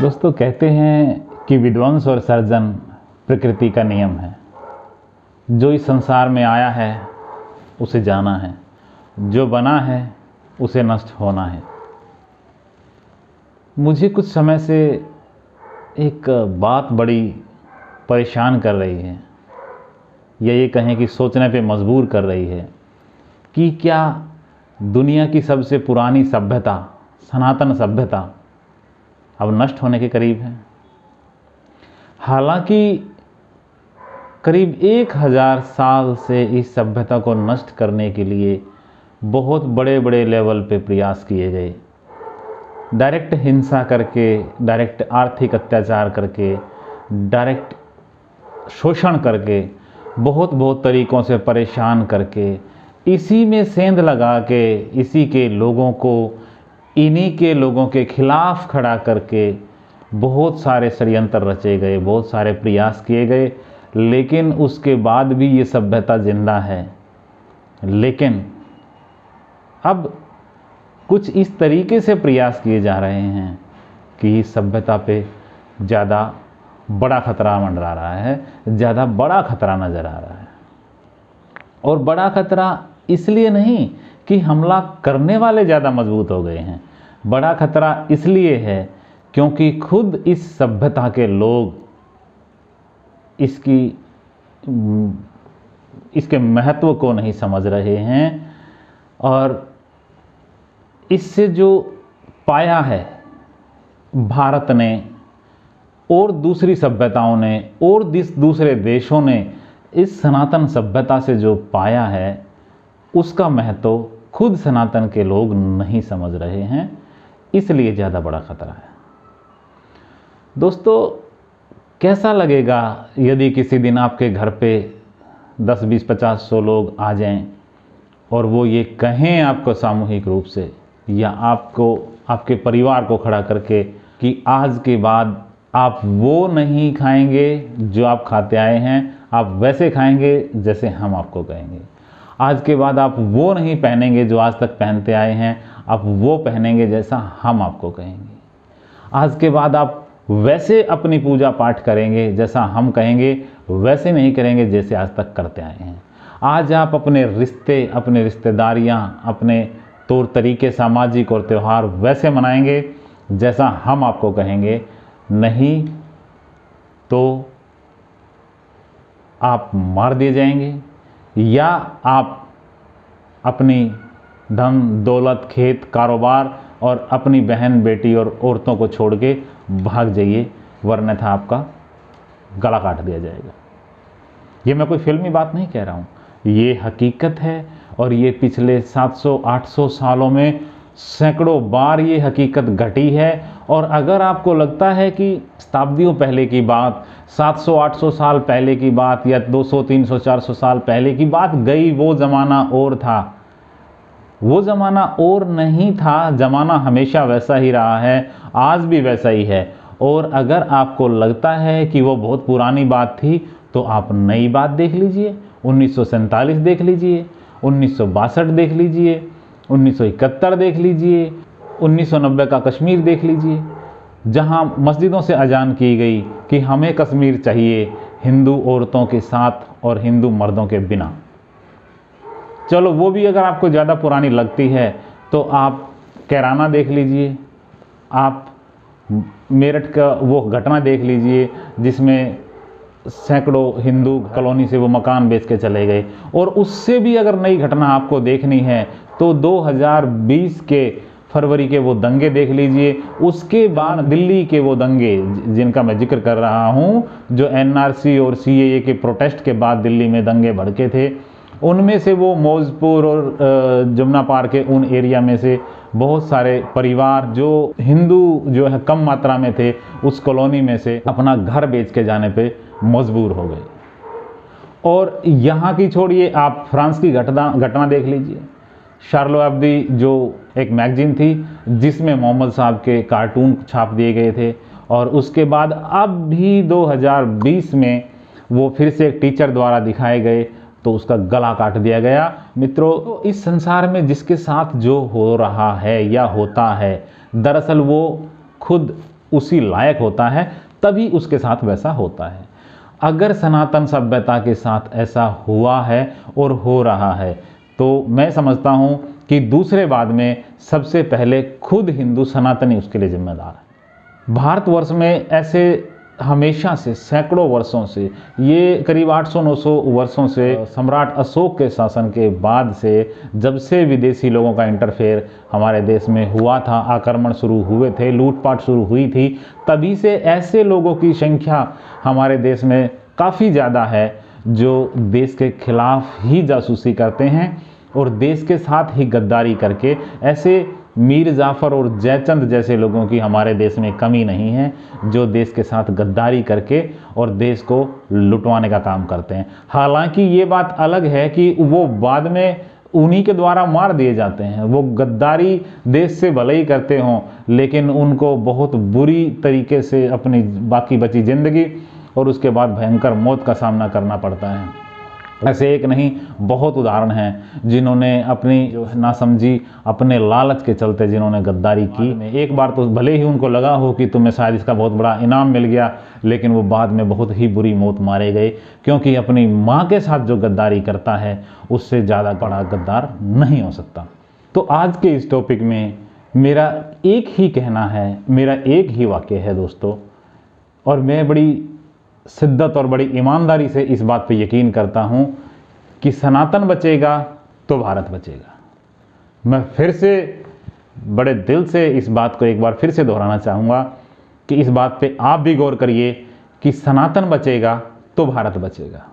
दोस्तों, कहते हैं कि विध्वंस और सर्जन प्रकृति का नियम है। जो इस संसार में आया है उसे जाना है, जो बना है उसे नष्ट होना है। मुझे कुछ समय से एक बात बड़ी परेशान कर रही है, या ये कहें कि सोचने पे मजबूर कर रही है कि क्या दुनिया की सबसे पुरानी सभ्यता, सनातन सभ्यता, अब नष्ट होने के करीब है। हालांकि करीब 1000 साल से इस सभ्यता को नष्ट करने के लिए बहुत बड़े बड़े लेवल पे प्रयास किए गए। डायरेक्ट हिंसा करके, डायरेक्ट आर्थिक अत्याचार करके, डायरेक्ट शोषण करके, बहुत तरीक़ों से परेशान करके, इसी में सेंध लगा के, इसी के लोगों को इन्हीं के लोगों के खिलाफ खड़ा करके बहुत सारे षड्यंत्र रचे गए, बहुत सारे प्रयास किए गए। लेकिन उसके बाद भी ये सभ्यता जिंदा है। लेकिन अब कुछ इस तरीके से प्रयास किए जा रहे हैं कि इस सभ्यता पे ज़्यादा बड़ा खतरा मंडरा रहा है, ज़्यादा बड़ा खतरा नज़र आ रहा है। और बड़ा खतरा इसलिए नहीं कि हमला करने वाले ज़्यादा मजबूत हो गए हैं। बड़ा खतरा इसलिए है क्योंकि खुद इस सभ्यता के लोग इसके महत्व को नहीं समझ रहे हैं। और इससे जो पाया है भारत ने और दूसरी सभ्यताओं ने और दूसरे देशों ने इस सनातन सभ्यता से जो पाया है, उसका महत्व खुद सनातन के लोग नहीं समझ रहे हैं, इसलिए ज़्यादा बड़ा खतरा है। दोस्तों, कैसा लगेगा यदि किसी दिन आपके घर पे 10, 20, 50, 100 लोग आ जाएं और वो ये कहें आपको सामूहिक रूप से, या आपको, आपके परिवार को खड़ा करके कि आज के बाद आप वो नहीं खाएंगे जो आप खाते आए हैं, आप वैसे खाएंगे जैसे हम आपको कहेंगे। आज के बाद आप वो नहीं पहनेंगे जो आज तक पहनते आए हैं, आप वो पहनेंगे जैसा हम आपको कहेंगे। आज के बाद आप वैसे अपनी पूजा पाठ करेंगे जैसा हम कहेंगे, वैसे नहीं करेंगे जैसे आज तक करते आए हैं। आज आप अपने रिश्ते, अपने रिश्तेदारियाँ, अपने तौर तरीके, सामाजिक और त्यौहार वैसे मनाएंगे जैसा हम आपको कहेंगे, नहीं तो आप मार दिए जाएंगे, या आप अपनी धन दौलत, खेत, कारोबार और अपनी बहन, बेटी और औरतों को छोड़ के भाग जाइए, वरना था आपका गला काट दिया जाएगा। ये मैं कोई फिल्मी बात नहीं कह रहा हूँ, ये हकीकत है। और ये पिछले 700-800 सालों में सैकड़ों बार ये हकीकत घटी है। और अगर आपको लगता है कि शताब्दियों पहले की बात, 700-800 साल पहले की बात, या 200, 300, 400 साल पहले की बात गई, वो ज़माना और था, वो ज़माना और नहीं था। ज़माना हमेशा वैसा ही रहा है, आज भी वैसा ही है। और अगर आपको लगता है कि वो बहुत पुरानी बात थी, तो आप नई बात देख लीजिए। 1947 देख लीजिए, 1962 देख लीजिए, 1971 देख लीजिए, 1990 का कश्मीर देख लीजिए, जहां मस्जिदों से अजान की गई कि हमें कश्मीर चाहिए हिंदू औरतों के साथ और हिंदू मर्दों के बिना। चलो, वो भी अगर आपको ज़्यादा पुरानी लगती है तो आप कैराना देख लीजिए, आप मेरठ का वो घटना देख लीजिए जिसमें सैकड़ों हिंदू कॉलोनी से वो मकान बेच के चले गए। और उससे भी अगर नई घटना आपको देखनी है तो 2020 के फरवरी के वो दंगे देख लीजिए। उसके बाद दिल्ली के वो दंगे जिनका मैं जिक्र कर रहा हूँ, जो NRC और CAA के प्रोटेस्ट के बाद दिल्ली में दंगे भड़के थे, उनमें से वो मौजपुर और जमुना पार के उन एरिया में से बहुत सारे परिवार जो हिंदू जो है कम मात्रा में थे, उस कॉलोनी में से अपना घर बेच के जाने पे मजबूर हो गए। और यहाँ की छोड़िए, आप फ्रांस की घटना देख लीजिए। शार्लो एब्दी जो एक मैगजीन थी जिसमें मोहम्मद साहब के कार्टून छाप दिए गए थे, और उसके बाद अब भी 2020 में वो फिर से एक टीचर द्वारा दिखाए गए तो उसका गला काट दिया गया। मित्रों, तो इस संसार में जिसके साथ जो हो रहा है या होता है, दरअसल वो खुद उसी लायक होता है, तभी उसके साथ वैसा होता है। अगर सनातन सभ्यता के साथ ऐसा हुआ है और हो रहा है, तो मैं समझता हूँ कि दूसरे बाद में सबसे पहले खुद हिंदू सनातनी उसके लिए जिम्मेदार है। भारतवर्ष में ऐसे हमेशा से, सैकड़ों वर्षों से, ये करीब 800-900 वर्षों से सम्राट अशोक के शासन के बाद से, जब से विदेशी लोगों का इंटरफेयर हमारे देश में हुआ था, आक्रमण शुरू हुए थे, लूटपाट शुरू हुई थी, तभी से ऐसे लोगों की संख्या हमारे देश में काफ़ी ज़्यादा है जो देश के खिलाफ ही जासूसी करते हैं और देश के साथ ही गद्दारी करके। ऐसे मीर जाफ़र और जयचंद जैसे लोगों की हमारे देश में कमी नहीं है जो देश के साथ गद्दारी करके और देश को लुटवाने का काम करते हैं। हालांकि ये बात अलग है कि वो बाद में उन्हीं के द्वारा मार दिए जाते हैं। वो गद्दारी देश से भले ही करते हों, लेकिन उनको बहुत बुरी तरीके से अपनी बाकी बची ज़िंदगी और उसके बाद भयंकर मौत का सामना करना पड़ता है। ऐसे एक नहीं, बहुत उदाहरण हैं जिन्होंने अपनी जो है नासमझी, अपने लालच के चलते जिन्होंने गद्दारी की। एक बार तो भले ही उनको लगा हो कि तुम्हें शायद इसका बहुत बड़ा इनाम मिल गया, लेकिन वो बाद में बहुत ही बुरी मौत मारे गए, क्योंकि अपनी माँ के साथ जो गद्दारी करता है उससे ज़्यादा बड़ा गद्दार नहीं हो सकता। तो आज के इस टॉपिक में मेरा एक ही कहना है, मेरा एक ही वाक्य है दोस्तों, और मैं बड़ी शिद्दत और बड़ी ईमानदारी से इस बात पे यकीन करता हूँ कि सनातन बचेगा तो भारत बचेगा। मैं फिर से बड़े दिल से इस बात को एक बार फिर से दोहराना चाहूँगा कि इस बात पे आप भी गौर करिए कि सनातन बचेगा तो भारत बचेगा।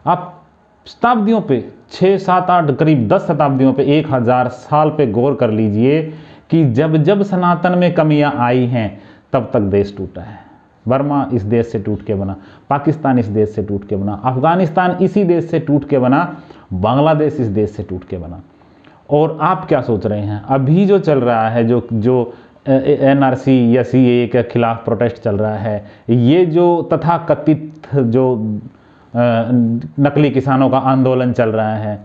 आप शताब्दियों पे, 6, 7, 8, करीब 10 शताब्दियों पे, 1000 साल पे गौर कर लीजिए कि जब जब सनातन में कमियां आई हैं तब तक देश टूटा है। बर्मा इस देश से टूट के बना, पाकिस्तान इस देश से टूट के बना, अफगानिस्तान इसी देश से टूट के बना, बांग्लादेश इस देश से टूट के बना। और आप क्या सोच रहे हैं, अभी जो चल रहा है, जो NRC या CAA के खिलाफ प्रोटेस्ट चल रहा है, ये जो तथाकथित जो नकली किसानों का आंदोलन चल रहा है,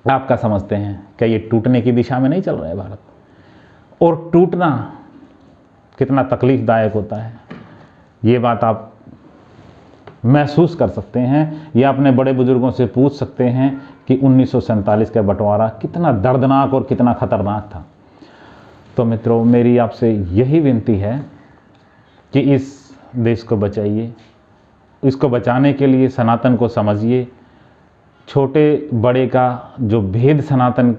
आप क्या समझते हैं, क्या ये टूटने की दिशा में नहीं चल रहा है भारत? और टूटना कितना तकलीफदायक होता है, ये बात आप महसूस कर सकते हैं या अपने बड़े बुजुर्गों से पूछ सकते हैं कि 1947 का बंटवारा कितना दर्दनाक और कितना खतरनाक था। तो मित्रों, मेरी आपसे यही विनती है कि इस देश को बचाइए। इसको बचाने के लिए सनातन को समझिए। छोटे बड़े का जो भेद सनातन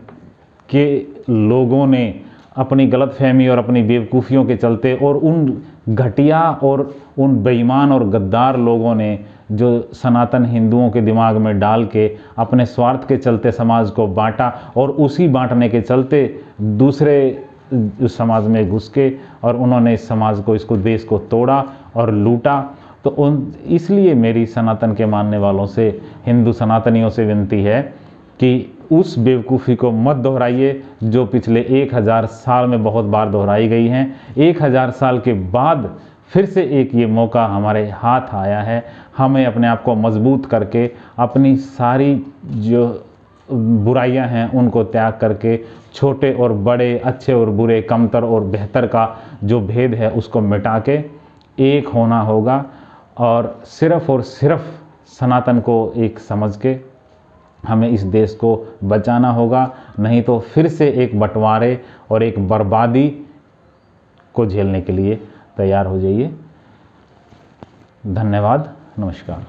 के लोगों ने अपनी गलतफहमी और अपनी बेवकूफ़ियों के चलते और उन घटिया और उन बेईमान और गद्दार लोगों ने जो सनातन हिंदुओं के दिमाग में डाल के अपने स्वार्थ के चलते समाज को बांटा और उसी बांटने के चलते दूसरे उस समाज में घुस के और उन्होंने इस समाज को, इसको, देश को तोड़ा और लूटा। तो इसलिए मेरी सनातन के मानने वालों से, हिंदू सनातनियों से विनती है कि उस बेवकूफ़ी को मत दोहराइए जो पिछले 1000 साल में बहुत बार दोहराई गई हैं। 1000 साल के बाद फिर से एक ये मौका हमारे हाथ आया है, हमें अपने आप को मजबूत करके अपनी सारी जो बुराइयां हैं उनको त्याग करके छोटे और बड़े, अच्छे और बुरे, कमतर और बेहतर का जो भेद है उसको मिटा के एक होना होगा और सिर्फ सनातन को एक समझ के हमें इस देश को बचाना होगा। नहीं तो फिर से एक बंटवारे और एक बर्बादी को झेलने के लिए तैयार हो जाइए। धन्यवाद, नमस्कार।